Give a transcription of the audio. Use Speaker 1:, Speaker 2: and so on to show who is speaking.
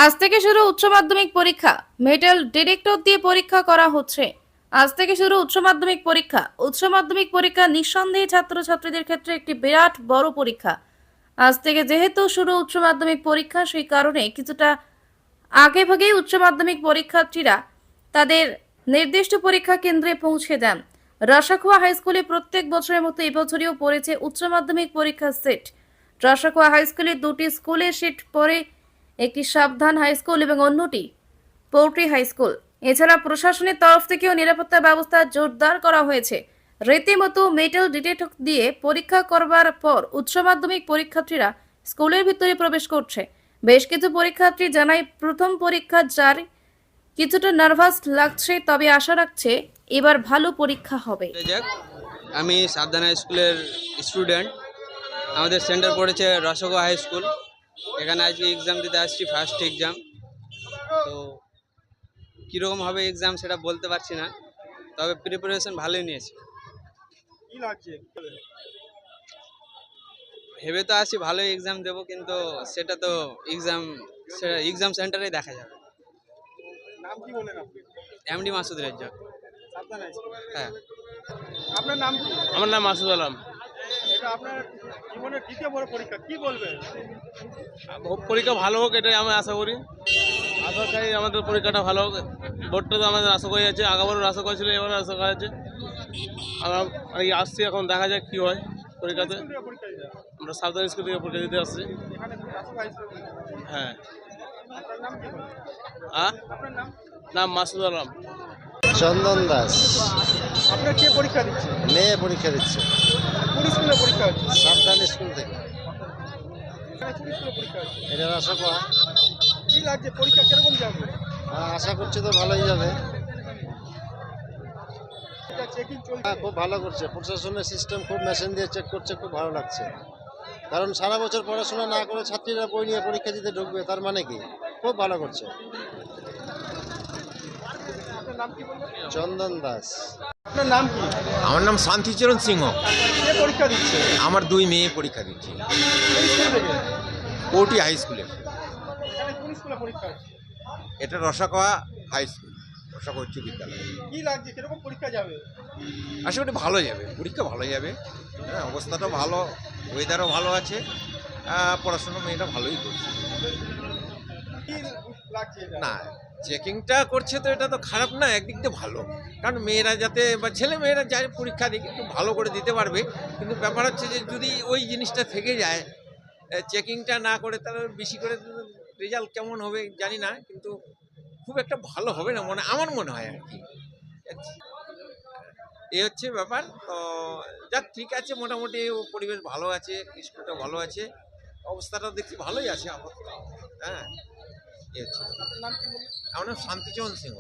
Speaker 1: আজ থেকে শুরু উচ্চ মাধ্যমিক পরীক্ষা। মেটাল ডিটেক্টর দিয়ে পরীক্ষা করা হচ্ছে। আজ থেকে শুরু উচ্চ মাধ্যমিক পরীক্ষা। উচ্চ মাধ্যমিক পরীক্ষা নিঃসন্দেহে ছাত্রছাত্রীদের ক্ষেত্রে একটি বিরাট বড় পরীক্ষা। আজ থেকে যেহেতু শুরু উচ্চ মাধ্যমিক পরীক্ষা, সেই কারণে কিছুটা আগেভাগেই উচ্চ মাধ্যমিক পরীক্ষার্থীরা তাদের নির্দিষ্ট পরীক্ষা কেন্দ্রে পৌঁছে যান। রসাখোয়া হাই স্কুলে প্রত্যেক বছরের মতো এবছরেও পড়েছে উচ্চ মাধ্যমিক পরীক্ষার সেট। রসাখোয়া হাই স্কুলে দুটি স্কুলের সিট পড়ে, একটি সাবধান হাই স্কুল এবং অন্যটি পৌট্রি হাই স্কুল। এছাড়া প্রশাসনের তরফ থেকেও নিরাপত্তা ব্যবস্থা জোরদার করা হয়েছে। রীতিমতো মেটাল ডিটেক্টর দিয়ে পরীক্ষা করবার পর উচ্চ মাধ্যমিক পরীক্ষার্থীরা স্কুলের ভিতরে প্রবেশ করছে। বেশ কিছু পরীক্ষার্থী জানায় প্রথম পরীক্ষা যার কিছুটা নার্ভাস লাগছে, তবে আশা রাখছে এবার ভালো পরীক্ষা হবে।
Speaker 2: যাক, আমি সাবধান হাই স্কুলের স্টুডেন্ট। আমাদের সেন্টার পড়েছে রসগোয়া হাই স্কুল। এখানে আজকে এক্সাম দিতে আসছি, ফার্স্ট এক্সাম। তো কীরকম হবে এক্সাম সেটা বলতে পারছি না, তবে প্রিপারেশন ভালোই নিয়েছি।
Speaker 3: কি লাগছে?
Speaker 2: ভেবে তো আসছি ভালোই এক্সাম দেবো, কিন্তু সেটা তো এক্সাম সেন্টারেই দেখা যাবে।
Speaker 3: নাম কি বলেন আপনি?
Speaker 2: এমডি মাসুদ রাজ্জাক।
Speaker 3: সাবধান আছি।
Speaker 2: হ্যাঁ,
Speaker 3: আপনার নাম কি?
Speaker 4: আমার নাম মাসুদ আলম।
Speaker 3: এটা আপনার জীবনের দ্বিতীয় বড় পরীক্ষা, কি বলবেন?
Speaker 4: পরীক্ষা ভালো হোক এটাই আমি আশা করি। আশা চাই আমাদের পরীক্ষাটা ভালো হোক। বোর্ডটা তো আমাদের আশা করা যাচ্ছে, আগেবারও আশা করেছিল, এবারও আশা করা যাচ্ছে। আমরা আসছি, এখন দেখা যাক কি হয় পরীক্ষাতে।
Speaker 3: স্কুল থেকে পরীক্ষা দিতে হবে।
Speaker 4: আমরা সাবধান স্কুল থেকে পরীক্ষা দিতে আসছি।
Speaker 3: এখানে রাসুল হাই স্কুল।
Speaker 4: হ্যাঁ।
Speaker 3: আপনার নাম কি বলেন? আপনার নাম?
Speaker 4: নাম মাসুদ আলম।
Speaker 5: চন্দন দাস।
Speaker 3: আপনার কে পরীক্ষা দিচ্ছে?
Speaker 5: মেয়ে পরীক্ষা দিচ্ছে
Speaker 3: কোন স্কুলে পরীক্ষা হচ্ছে?
Speaker 5: সাবধান স্কুল থেকে।
Speaker 3: এখানে কোন স্কুলে পরীক্ষা হচ্ছে?
Speaker 5: এটা আশা করা,
Speaker 3: কি লাগছে? পরীক্ষা কিরকম যাবে?
Speaker 5: আশা করছি তো ভালোই যাবে।
Speaker 3: এটা চেকিং চলছে।
Speaker 5: খুব ভালো করছে, প্রশাসনের সিস্টেম খুব মেশিন দিয়ে চেক করছে, খুব ভালো লাগছে। কারণ সারা বছর পড়াশোনা না করে ছাত্রীরা বই নিয়ে পরীক্ষা দিতে ঢুকবে, তার মানে কি খুব ভালো করছে।
Speaker 3: আপনার নাম কি বলবেন?
Speaker 5: চন্দন দাস।
Speaker 3: আপনার নাম কি?
Speaker 6: আমার নাম শান্তিচরণ সিংহ।
Speaker 3: কে পরীক্ষা দিচ্ছে?
Speaker 6: আমার দুই মেয়ে পরীক্ষা দিচ্ছে
Speaker 3: কোন স্কুল থেকে?
Speaker 6: পৌটি হাই স্কুলে।
Speaker 3: এখানে কোন স্কুলে পরীক্ষা হচ্ছে?
Speaker 6: এটা রসাকোয়া হাই স্কুল, রসাকোয়া উচ্চ বিদ্যালয়।
Speaker 3: কি লাগছে? কিরকম পরীক্ষা যাবে?
Speaker 6: আশা করি ভালো যাবে, পরীক্ষা ভালো যাবে। হ্যাঁ, অবস্থাটা ভালো, ওয়েদারও ভালো আছে, পড়াশোনা মেয়েটা ভালোই করছে।
Speaker 3: কি লাগছে এটা?
Speaker 6: না, চেকিংটা করছে তো এটা তো খারাপ না, একদিক দিয়ে ভালো। কারণ মেয়েরা যাতে বা ছেলে মেয়েরা যাই পরীক্ষা দিকে একটু ভালো করে দিতে পারবে। কিন্তু ব্যাপার হচ্ছে যে যদি ওই জিনিসটা থেকে যায়, চেকিংটা না করে তাহলে বেশি করে রেজাল্ট কেমন হবে জানি না, কিন্তু খুব একটা ভালো হবে না আমার মনে হয় আর কি। এই হচ্ছে ব্যাপার। তো যাক, ঠিক আছে, মোটামুটি পরিবেশ ভালো আছে, স্কুলটা ভালো আছে, অবস্থাটা দেখছি ভালোই আছে আপাতত। হ্যাঁ, এই হচ্ছে।
Speaker 3: আপনার নাম কি বলবেন?
Speaker 6: আমার নাম শান্তিচরণ সিংহ।